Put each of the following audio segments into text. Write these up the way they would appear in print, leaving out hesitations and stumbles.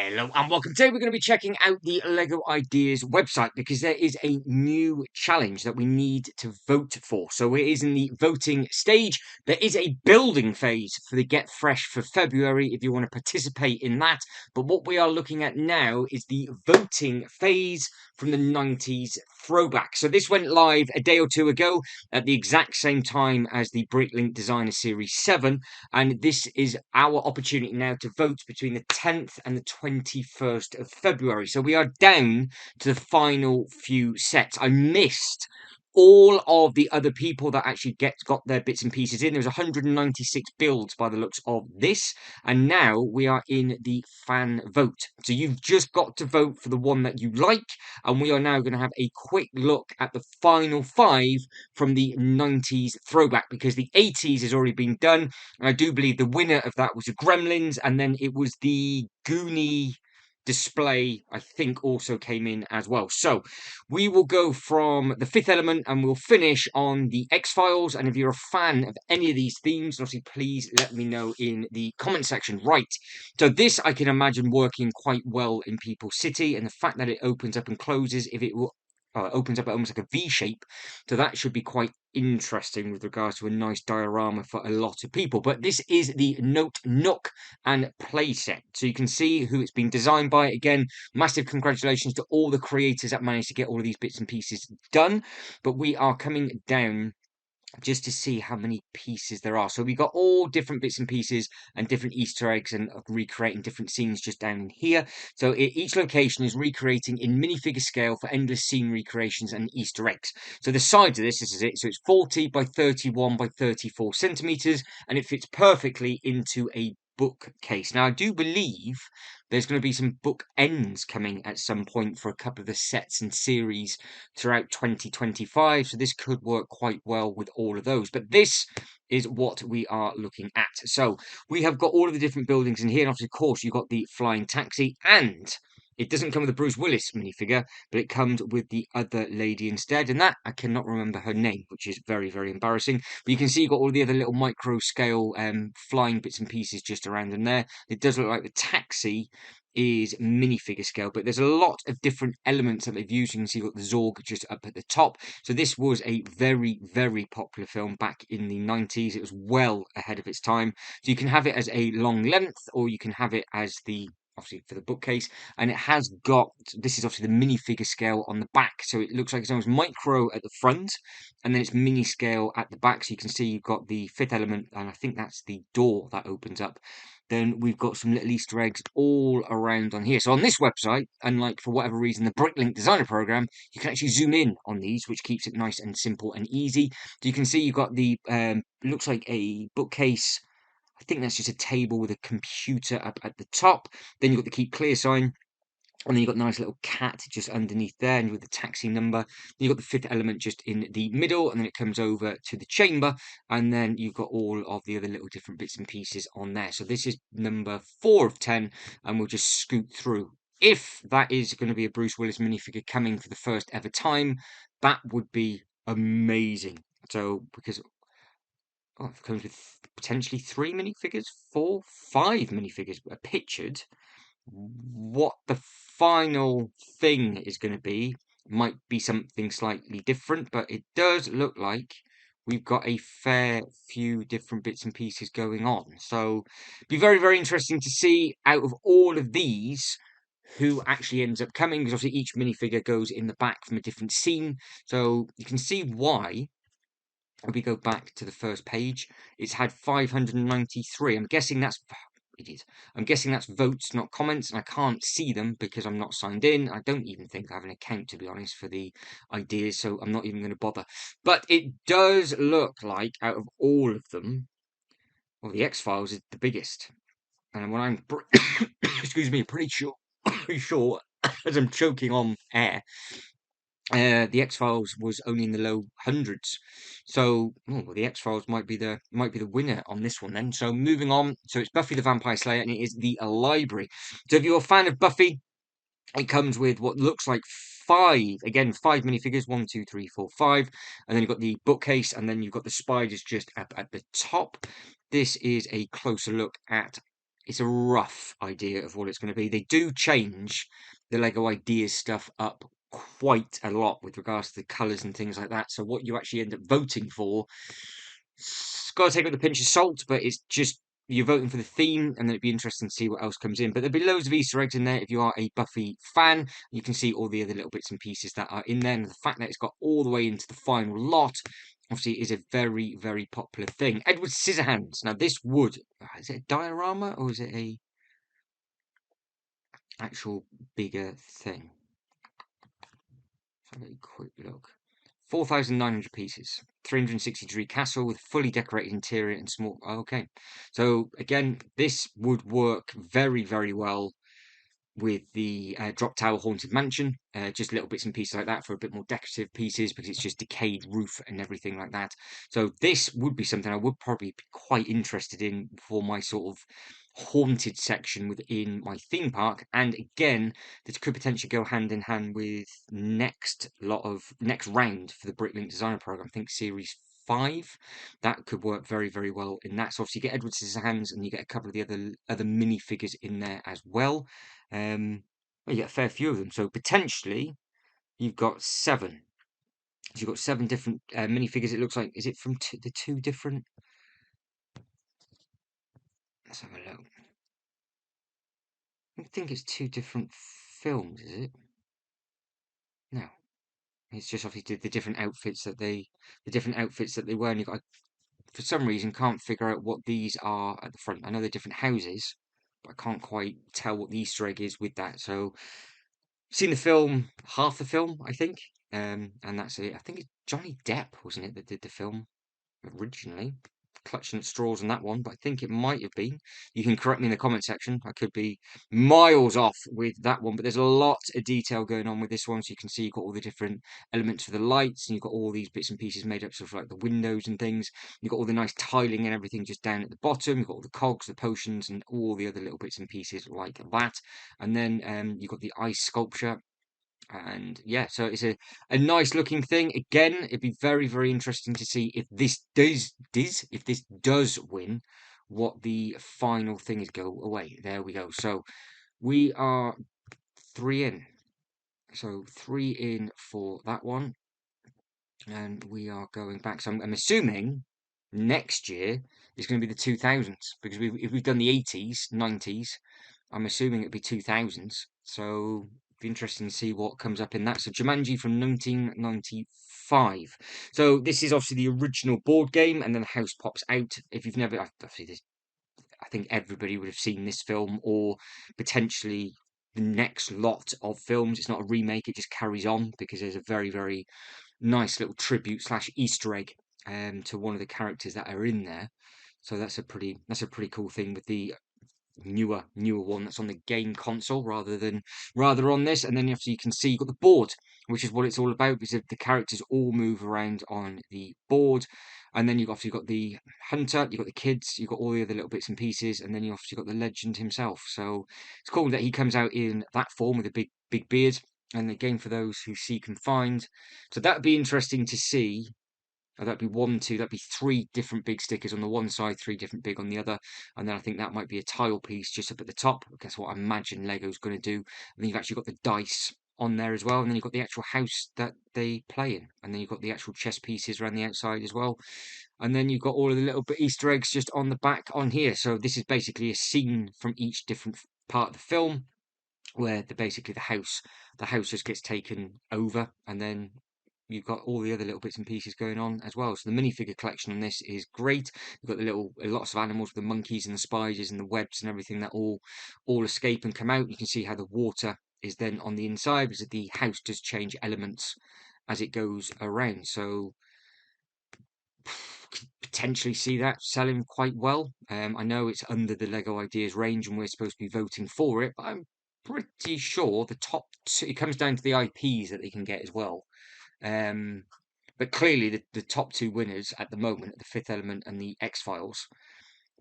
Hello and welcome. Today we're going to be checking out the Lego Ideas website because there is a new challenge that we need to vote for. So it is in the voting stage. There is a building phase for the Get Fresh for February if you want to participate in that. But what we are looking at now is the voting phase from the 90s throwback. So this went live a day or two ago at the exact same time as the Bricklink Designer Series 7. And this is our opportunity now to vote between the 10th and the 21st of February. So we are down to the final few sets. I missed all of the other people that actually got their bits and pieces in. There was 196 builds by the looks of this, and now we are in the fan vote. So you've just got to vote for the one that you like, and we are now going to have a quick look at the final 5 from the 90s throwback, because the 80s has already been done. And I do believe the winner of that was the Gremlins, and then it was the Goonie display, I think, also came in as well. So we will go from the Fifth Element and we'll finish on the X-Files. And if you're a fan of any of these themes, obviously please let me know in the comment section. Right, so this I can imagine working quite well in People's City, and the fact that it opens up and closes, if it will opens up almost like a V shape, so that should be quite interesting with regards to a nice diorama for a lot of people. But this is the Note Nook and play set, so you can see who it's been designed by. Again, massive congratulations to all the creators that managed to get all of these bits and pieces done. But we are coming down just to see how many pieces there are. So we got all different bits and pieces and different Easter eggs and recreating different scenes just down in here. So each location is recreating in minifigure scale for endless scene recreations and Easter eggs. So the size of this is it. So it's 40 by 31 by 34 centimeters, and it fits perfectly into a bookcase. Now I do believe there's going to be some book ends coming at some point for a couple of the sets and series throughout 2025, so this could work quite well with all of those. But this is what we are looking at. So we have got all of the different buildings in here, and of course you've got the flying taxi, and it doesn't come with the Bruce Willis minifigure, but it comes with the other lady instead, and that I cannot remember her name, which is very, very embarrassing. But you can see you've got all the other little micro scale flying bits and pieces just around in there. It does look like the taxi is minifigure scale, but there's a lot of different elements that they've used. You can see you've got the Zorg just up at the top. So this was a very, very popular film back in the 90s. It was well ahead of its time. So you can have it as a long length, or you can have it as the, obviously for the bookcase, and it has got, this is obviously the minifigure scale on the back, so it looks like it's almost micro at the front, and then it's mini scale at the back. So you can see you've got the Fifth Element, and I think that's the door that opens up. Then we've got some little Easter eggs all around on here. So on this website, unlike for whatever reason the Bricklink Designer Program, you can actually zoom in on these, which keeps it nice and simple and easy. So you can see you've got the, looks like a bookcase. I think that's just a table with a computer up at the top. Then you've got the keep clear sign. And then you've got a nice little cat just underneath there, and with the taxi number. Then you've got the Fifth Element just in the middle, and then it comes over to the chamber, and then you've got all of the other little different bits and pieces on there. So this is number 4 of 10, and we'll just scoot through. If that is going to be a Bruce Willis minifigure coming for the first ever time, that would be amazing. So, because it comes with potentially 3 minifigures, 4, 5 minifigures pictured. What the final thing is going to be might be something slightly different, but it does look like we've got a fair few different bits and pieces going on. So it'd be very, very interesting to see out of all of these who actually ends up coming, because obviously each minifigure goes in the back from a different scene. So you can see why. If we go back to the first page, it's had 593. I'm guessing that's idiot. I'm guessing that's votes, not comments, and I can't see them because I'm not signed in. I don't even think I have an account, to be honest, for the ideas, so I'm not even going to bother. But it does look like, out of all of them, well, the X-Files is the biggest. And when I'm, excuse me, pretty sure, as I'm choking on air, the X-Files was only in the low hundreds, so well, the X-Files might be the winner on this one then. So moving on, so it's Buffy the Vampire Slayer, and it is the library. So if you're a fan of Buffy, it comes with what looks like 5 minifigures, 1, 2, 3, 4, 5, and then you've got the bookcase, and then you've got the spiders just up at the top. This is a closer look at it's a rough idea of what it's going to be. They do change the Lego Ideas stuff up quite a lot with regards to the colours and things like that. So what you actually end up voting for, it's got to take it with a pinch of salt, but it's just you're voting for the theme, and then it'd be interesting to see what else comes in. But there'll be loads of Easter eggs in there if you are a Buffy fan. You can see all the other little bits and pieces that are in there, and the fact that it's got all the way into the final lot, obviously, is a very, very popular thing. Edward Scissorhands. Now, this would is it a diorama or is it a actual bigger thing? Let's have a quick look. 4,900 pieces, 360-degree castle with fully decorated interior and small. Okay, so again, this would work very, very well with the drop tower haunted mansion, just little bits and pieces like that for a bit more decorative pieces because it's just decayed roof and everything like that. So this would be something I would probably be quite interested in for my sort of haunted section within my theme park. And again, this could potentially go hand in hand with next round for the Bricklink Designer Program. I think series 5, that could work very, very well in that. So obviously you get Edward Scissorhands and you get a couple of the other minifigures in there as well. Well, you get a fair few of them. So potentially you've got 7. So you've got 7 different minifigures. It looks like, is it from the 2 different? Let's have a look. I think it's 2 different films, is it? No. It's just obviously the different outfits that they wear. And you've got, for some reason, can't figure out what these are at the front. I know they're different houses, but I can't quite tell what the Easter egg is with that. So seen the film, half the film, I think, and that's it. I think it's Johnny Depp, wasn't it, that did the film originally? Clutching at straws on that one, but I think it might have been. You can correct me in the comment section. I could be miles off with that one, but there's a lot of detail going on with this one. So you can see you've got all the different elements for the lights, and you've got all these bits and pieces made up of like the windows and things. You've got all the nice tiling and everything just down at the bottom. You've got all the cogs, the potions, and all the other little bits and pieces like that. And then you've got the ice sculpture. And yeah, so it's a nice looking thing. Again, it'd be very, very interesting to see if this does win, what the final thing is. Go away. There we go. So we are 3 in. So 3 in for that one. And we are going back. So I'm assuming next year is going to be the 2000s, because if we've done the 80s, 90s, I'm assuming it'd be 2000s. So be interesting to see what comes up in that. So Jumanji from 1995. So this is obviously the original board game, and then the house pops out. If you've never, obviously, I think everybody would have seen this film, or potentially the next lot of films. It's not a remake; it just carries on because there's a very, very nice little tribute slash Easter egg to one of the characters that are in there. So that's a pretty cool thing with the newer one that's on the game console rather on this. And then obviously you can see you've got the board, which is what it's all about, because the characters all move around on the board. And then you've obviously got the hunter, you've got the kids, you've got all the other little bits and pieces, and then you obviously got the legend himself. So it's cool that he comes out in that form with a big beard. And again, for those who seek and find, so that'd be interesting to see. That'd be 1, 2, that'd be 3 different big stickers on the one side, 3 different big on the other. And then I think that might be a tile piece just up at the top. That's what I imagine Lego's going to do. And then you've actually got the dice on there as well. And then you've got the actual house that they play in. And then you've got the actual chess pieces around the outside as well. And then you've got all of the little bit Easter eggs just on the back on here. So this is basically a scene from each different part of the film, where basically the house just gets taken over, and then you've got all the other little bits and pieces going on as well. So the minifigure collection on this is great. You've got the lots of animals, the monkeys and the spiders and the webs and everything that all escape and come out. You can see how the water is then on the inside, because the house does change elements as it goes around. So could potentially see that selling quite well. I know it's under the Lego Ideas range and we're supposed to be voting for it, but I'm pretty sure the top two, it comes down to the IPs that they can get as well. But clearly the top 2 winners at the moment, the Fifth Element and the X-Files,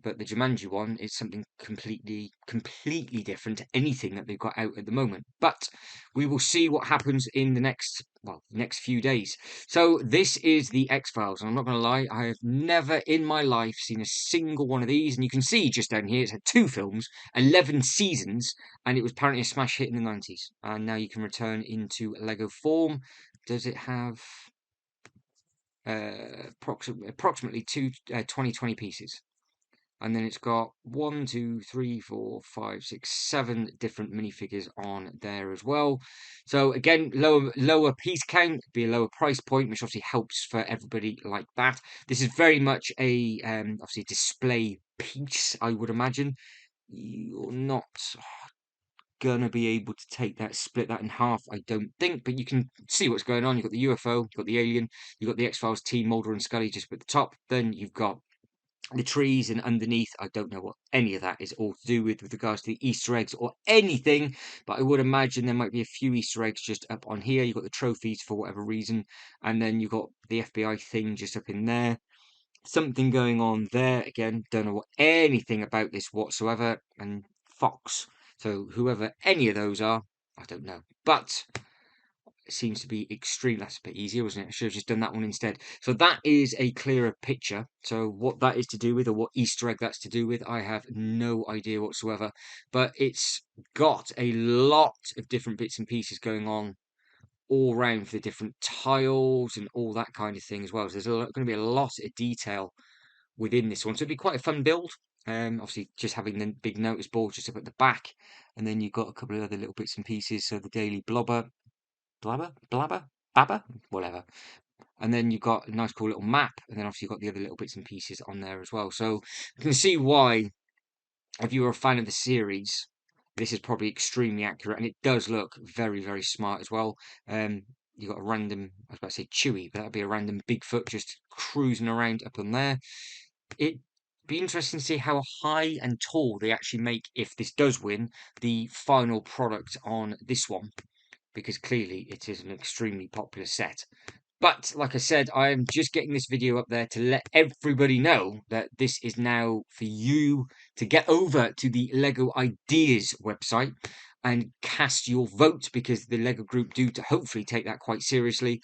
But the Jumanji one is something completely different to anything that they've got out at the moment. But we will see what happens in the next few days. So this is the X-Files, and I'm not going to lie, I have never in my life seen a single one of these. And you can see just down here, it's had 2 films, 11 seasons, and it was apparently a smash hit in the 90s. And now you can return into Lego form. Does it have approximately 20 pieces? And then it's got 1, 2, 3, 4, 5, 6, 7 different minifigures on there as well. So again, lower piece count, be a lower price point, which obviously helps for everybody like that. This is very much a obviously a display piece, I would imagine. You're not gonna be able to take that, split that in half, I don't think, but you can see what's going on. You've got the UFO, you've got the alien, you've got the X-Files team, Mulder and Scully just at the top. Then you've got the trees, and underneath, I don't know what any of that is all to do with regards to the Easter eggs or anything, but I would imagine there might be a few Easter eggs just up on here. You've got the trophies for whatever reason, and then you've got the FBI thing just up in there. Something going on there. Again, don't know anything about this whatsoever. And Fox. So whoever any of those are, I don't know. But it seems to be extreme. That's a bit easier, wasn't it? I should have just done that one instead. So that is a clearer picture. So what that is to do with, or what Easter egg that's to do with, I have no idea whatsoever. But it's got a lot of different bits and pieces going on all around for the different tiles and all that kind of thing as well. So there's going to be a lot of detail within this one. So it'd be quite a fun build. Obviously, just having the big notice board just up at the back. And then you've got a couple of other little bits and pieces. So the Daily Blabber, whatever. And then you've got a nice cool little map, and then obviously you've got the other little bits and pieces on there as well. So you can see why, if you were a fan of the series, this is probably extremely accurate, and it does look very, very smart as well. You've got a random, I was about to say Chewie, but that'd be a random Bigfoot just cruising around up on there. It'd be interesting to see how high and tall they actually make, if this does win, the final product on this one, because clearly it is an extremely popular set. But like I said, I am just getting this video up there to let everybody know that this is now for you to get over to the Lego Ideas website and cast your vote, because the Lego group do to hopefully take that quite seriously.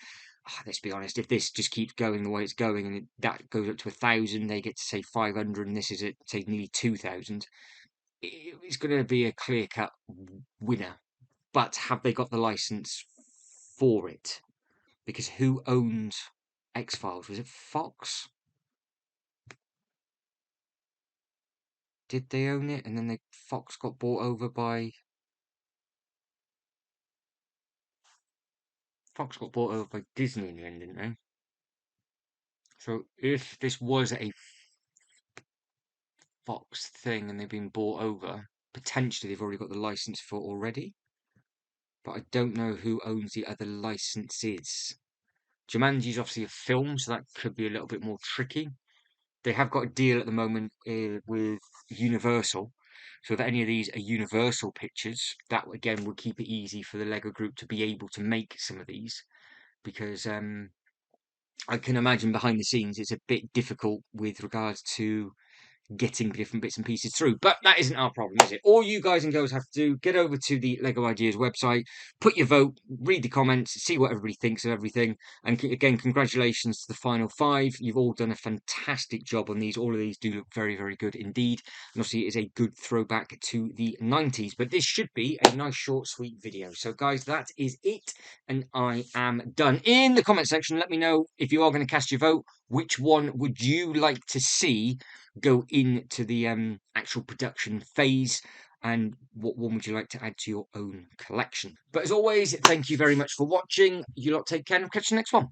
Let's be honest, if this just keeps going the way it's going, and that goes up to 1,000, they get to say 500, and this is at say nearly 2,000, it's going to be a clear-cut winner. But have they got the license for it? Because who owned X-Files? Was it Fox? Did they own it? And then Fox got bought over by... Fox got bought over by Disney in the end, didn't they? So if this was a Fox thing and they've been bought over, potentially they've already got the license for it already. But I don't know who owns the other licenses. Jumanji's obviously a film, so that could be a little bit more tricky. They have got a deal at the moment with Universal. So if any of these are Universal pictures, that again would keep it easy for the Lego group to be able to make some of these. Because I can imagine behind the scenes it's a bit difficult with regards to getting different bits and pieces through. But that isn't our problem, is it? All you guys and girls have to do, get over to the Lego Ideas website, put your vote, read the comments, see what everybody thinks of everything. And again, congratulations to the final 5. You've all done a fantastic job on these. All of these do look very, very good indeed. And obviously it is a good throwback to the 90s. But this should be a nice, short, sweet video. So guys, that is it. And I am done. In the comment section, let me know, if you are going to cast your vote, which one would you like to see go into the actual production phase, and what one would you like to add to your own collection? But as always, thank you very much for watching. You lot take care, and I'll catch you next one.